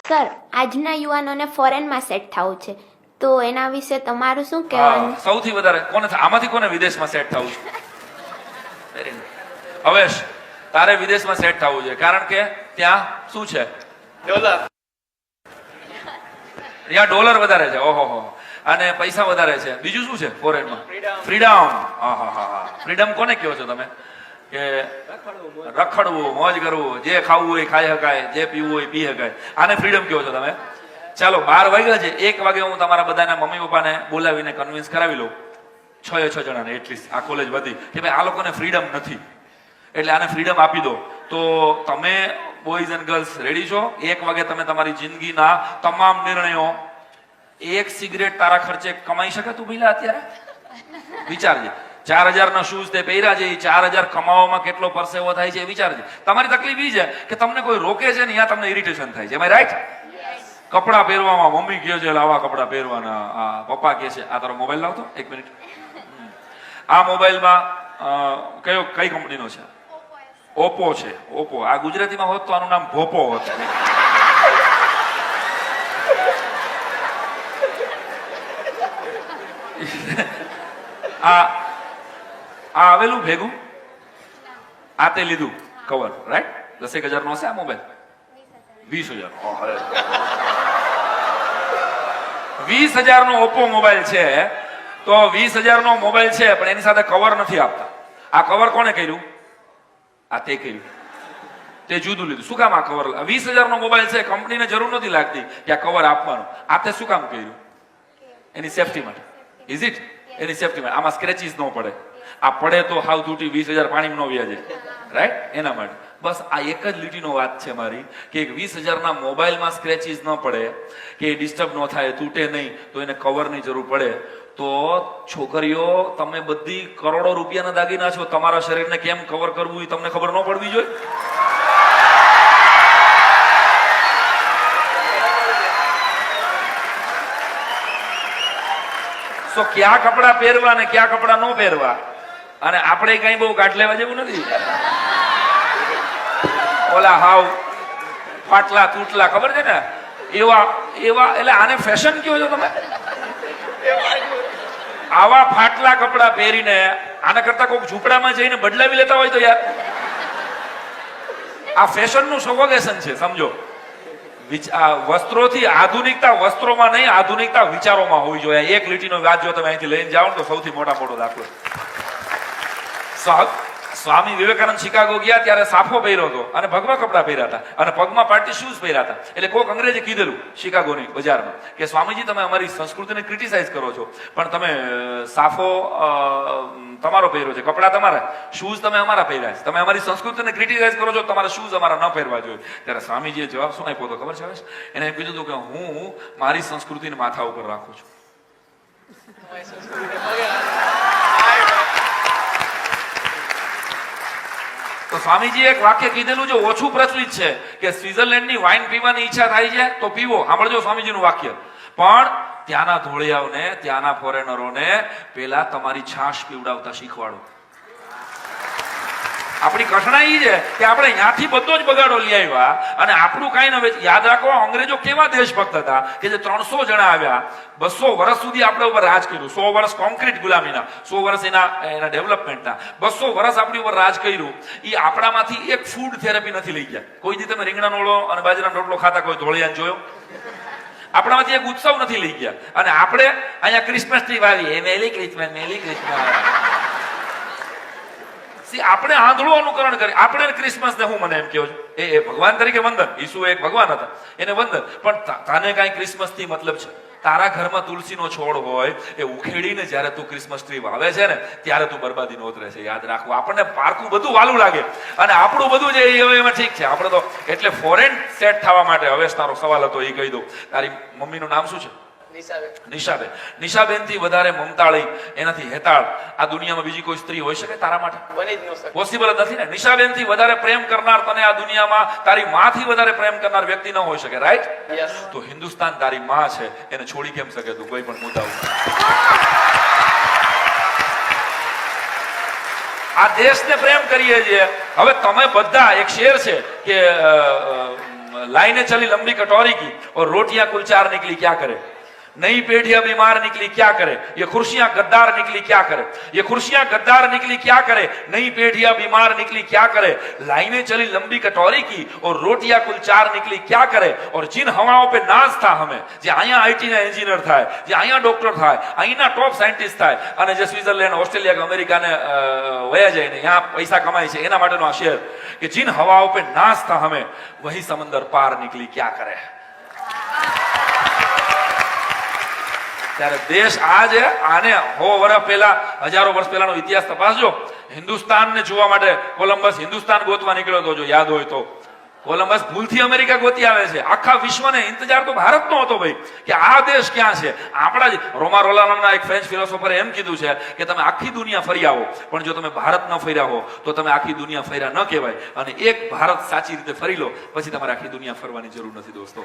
Sir, આજના યુવાનોને ફોરેનમાં સેટ થવું છે, તો એના વિશે તમારું શું કહેવાનું? સૌથી વધારે કોને આમાંથી કોને વિદેશમાં સેટ થવું છે? Very good. હવેશ, તારે વિદેશમાં સેટ થવું છે કારણ કે ત્યાં શું છે? ડોલર. ત્યાં ડોલર વધારે છે. ઓહો. અને પૈસા વધારે છે. બીજું શું છે ફોરેનમાં? ફ્રીડમ. ફ્રીડમ કોને કહો છો તમે? કે રખડવું, મોજ કરવું, જે ખાવું હોય ખાઈ શકાય, જે પીવું હોય પી શકાય, આને ફ્રીડમ કહો છો તમે. ચાલો 12 વાગ્યા છે, 1 વાગે હું તમારા બધાના મમ્મી પપ્પાને બોલાવીને કન્વિન્સ કરાવી લઉં, 6 જણાને એટલીસ્ટ, આ કોલેજ વધી, કે ભાઈ આ લોકોને ફ્રીડમ નથી એટલે આને ફ્રીડમ આપી દો. તો તમે બોયઝ એન્ડ ગર્લ્સ રેડી છો? 1 વાગે તમે તમારી જિંદગીના તમામ નિર્ણયો, 1 સિગરેટ તારા ખર્ચે કમાઈ શકે તું પહેલા અત્યારે વિચારજે. 4000 ના શૂઝ તે પહેર્યા છે, 4000 કમાવામાં કેટલો પરસેવો થાય છે એ વિચારજે. તમારી તકલીફ એ છે કે તમને કોઈ રોકે છે ને, ત્યાં તમને ઇરિટેશન થાય છે. રાઈટ? કપડા પહેરવામાં મમ્મી કહે છે આવા કપડા પહેરવાના, આ પપ્પા કહે છે. આ તારો મોબાઈલ લાવતો 1 મિનિટ. આ મોબાઈલમાં કઈ કંપનીનો છે? ઓપ્પો છે. ઓપ્પો. આ ગુજરાતીમાં હોત તો આનું નામ ભોપો હોત. આ આવેલું ભેગું, આ તે લીધું કવર, રાઈટ? 10,000 નો હશે આ મોબાઈલ. 20,000. 20,000 નો ઓપ્પો મોબાઈલ છે. તો 20,000 નો મોબાઈલ છે, પણ એની સાથે કવર નથી આપતા. આ કવર કોને કર્યું? આ તે કર્યું. તે જુદું લીધું. શું કામ આ કવર? 20,000 નો મોબાઈલ છે, કંપનીને જરૂર નથી લાગતી કે આ કવર આપવાનું. આ તે શું કામ કર્યું? એની સેફટી માટે. Is it? એની સેફટી માટે. આમાં સ્ક્રેચીસ ન પડે. આ પડે તો હાવ તૂટી 20,000 પાણીમાં ન વ્યાજે, રાઈટ? એના માટે બસ આ એક જ લીટીનો વાત છે મારી, કે 20,000 ના મોબાઈલમાં સ્ક્રેચીસ ન પડે, કે ડિસ્ટર્બ ન થાય, તૂટે નહીં, તો એને કવરની જરૂર પડે. તો છોકરીઓ, તમે બધી કરોડો રૂપિયાના દાગીના છો, તમારા શરીરને કેમ કવર કરવું એ તમને ખબર ન પડવી જોઈએ? સો કયા કપડા પહેરવા ને કયા કપડા ન પહેરવા, અને આપણે કઈ બહુ કાઢ લેવા જેવું નથી. ઓલા હાવ ફાટલા તૂટલા, ખબર છે ને, એવા એટલે આને ફેશન કહો છો તમે? આવા ફાટલા કપડા પહેરીને આના કરતા કોઈક ઝૂંપડામાં જઈને બદલાવી લેતા હોય તો યાર, આ ફેશન નું સફોકેશન છે, સમજો. વસ્ત્રોથી આધુનિકતા વસ્ત્રોમાં નહીં, આધુનિકતા વિચારોમાં હોવી જોઈએ. 1 લીટીનો વાત જો તમે અહીંથી લઈને જાઓ તો સૌથી મોટો દાખલો. સ્વામી વિવેકાનંદ શિકાગો ગયા ત્યારે સાફો પહેર્યો હતો અને ભગવા કપડા પહેર્યા હતા અને પગમાં પાર્ટી શૂઝ પહેર્યા હતા. એટલે કોઈક અંગ્રેજે કીધેલું શિકાગોની બજારમાં કે સ્વામીજી, તમે અમારી સંસ્કૃતિને ક્રિટિસાઇઝ કરો છો, પણ તમે સાફો તમારો પહેર્યો છે, કપડા તમારા, શૂઝ તમે અમારા પહેર્યા છે, તમે અમારી સંસ્કૃતિને ક્રિટિસાઇઝ કરો છો, તમારા શૂઝ અમારા ન પહેરવા જોઈએ. ત્યારે સ્વામીજીએ જવાબ શું આપ્યો હતો ખબર છે? એને એમ કીધું હતું કે હું મારી સંસ્કૃતિને માથા ઉપર રાખું છું. તો સ્વામીજી એક વાક્ય કીધેલું છે, ઓછું પ્રચલિત છે, કે સ્વિટરલેન્ડની વાઇન પીવાની ઈચ્છા થાય છે તો પીવો. સાંભળજો સ્વામીજીનું વાક્ય. પણ ત્યાંના ધોળિયાઓને, ત્યાંના ફોરેનરોને પેલા તમારી છાશ પીવડાવતા શીખવાડો. આપણી કઠણાઈ છે કે આપણે ત્યાંથી બધો જ બગાડો લઈ આવ્યા અને આપણું કઈ ન વેચ. યાદ રાખો, અંગ્રેજો કેવા દેશભક્ત હતા કે જે 300 જણા આવ્યા, 200 વર્ષ સુધી આપણે ઉપર રાજ કર્યું. 100 વર્ષ કોન્ક્રીટ ગુલામીના, 100 વર્ષ એના ડેવલપમેન્ટના, 200 વર્ષ આપણી ઉપર રાજ કર્યું. એ આપણામાંથી એક ફૂડ થેરેપી નથી લઈ ગયા. કોઈ દી તમે રીંગણાનો ઓળો અને બાજરાનો રોટલો ખાતા કોઈ ધોળિયાને જોયો? આપણામાંથી એક ઉત્સવ નથી લઈ ગયા. અને આપણે અહીંયા ક્રિસમસ ટ્રી વાવીએ, મેલી ક્રિસમસ, મેલી ક્રિસમસ. આપણે આંધળું અનુકરણ કરી. આપણે ક્રિસમસ ને હું મને એમ કહો છું, એ ભગવાન તરીકે વંદન. ઈસુ એક ભગવાન હતા, એને વંદન. પણ તને કઈ ક્રિસમસ થી મતલબ છે? તારા ઘરમાં તુલસીનો છોડ હોય, એ ઉખેડીને જયારે તું ક્રિસમસ ટ્રી વાવે છે ને, ત્યારે તું બરબાદી નોતરે છે. યાદ રાખવું. આપણને પારકું બધું વાલું લાગે અને આપણું બધું જે એમાં ઠીક છે. આપણે તો એટલે ફોરેન સેટ થવા માટે, હવે તારો સવાલ હતો એ કહી દઉં. તારી મમ્મીનું નામ શું છે? નિશાબેન. નિશાબેન થી વધારે મમતાળી, એનાથી હેતાળ આ દુનિયામાં બીજી કોઈ સ્ત્રી હોઈ શકે તારા માટે? બની જ ન શકે. પોસિબલ જ નથી ને. નિશાબેન થી વધારે પ્રેમ કરનાર તને આ દુનિયામાં, તારી માં થી વધારે પ્રેમ કરનાર વ્યક્તિ ન હોઈ શકે, રાઈટ? તો હિન્દુસ્તાન તારી માં છે, એને છોડી કેમ શકે તું કોઈ પણ મુદ્દા ઉપર? આ દેશને પ્રેમ કરીએ છીએ. હવે તમે બધા, એક શેર છે કે लाइनें चली लंबी कटोरी की और रोटियां कुल 4 निकली, क्या करे? नई पेटियां बीमार निकली, क्या करे? ये कुर्सियां गद्दार निकली, क्या करे? ये कुर्सियां गद्दार निकली, क्या करे? नई पेटियां बीमार निकली, क्या करे? लाइनें चली लंबी कटोरी की और रोटियां कुल 4 निकली, क्या करे? और जिन हवाओं पे नाज था हमें, जे અહીંયા આઈટી ના એન્જિનિયર થાય, જે અહીંયા ડોક્ટર થાય, અહીંના ટોપ સાયન્ટિસ્ટ થાય, અને જે સ્વિટ્ઝરલેન્ડ, ઓસ્ટ્રેલિયા કે અમેરિકાને વયા જાય ને यहाँ પૈસા કમાય છે, એના માટેનો આ શેર કે जिन हवाओं पे नाज था हमें, वही समंदर पार निकली, क्या करे? ત્યારે દેશ આ છે, આને 100 વર્ષ પહેલા, હજારો વર્ષ પહેલાનો ઇતિહાસ તપાસજો. હિન્દુસ્તાનને જોવા માટે કોલંબસ હિન્દુસ્તાન ગોતવા નીકળ્યો હતો, જો યાદ હોય તો. કોલંબસ ભૂલથી અમેરિકા ગોતી આવે છે. આખા વિશ્વને ઇંતજાર તો ભારતનો હતો ભાઈ, કે આ દેશ ક્યાં છે. આપણા જ રોમા રોલા નામના એક ફ્રેન્ચ ફિલોસોફરે એમ કીધું છે કે તમે આખી દુનિયા ફરી આવો, પણ જો તમે ભારત ન ફર્યા હો તો તમે આખી દુનિયા ફર્યા ન કહેવાય. અને એક ભારત સાચી રીતે ફરી લો, પછી તમારે આખી દુનિયા ફરવાની જરૂર નથી દોસ્તો.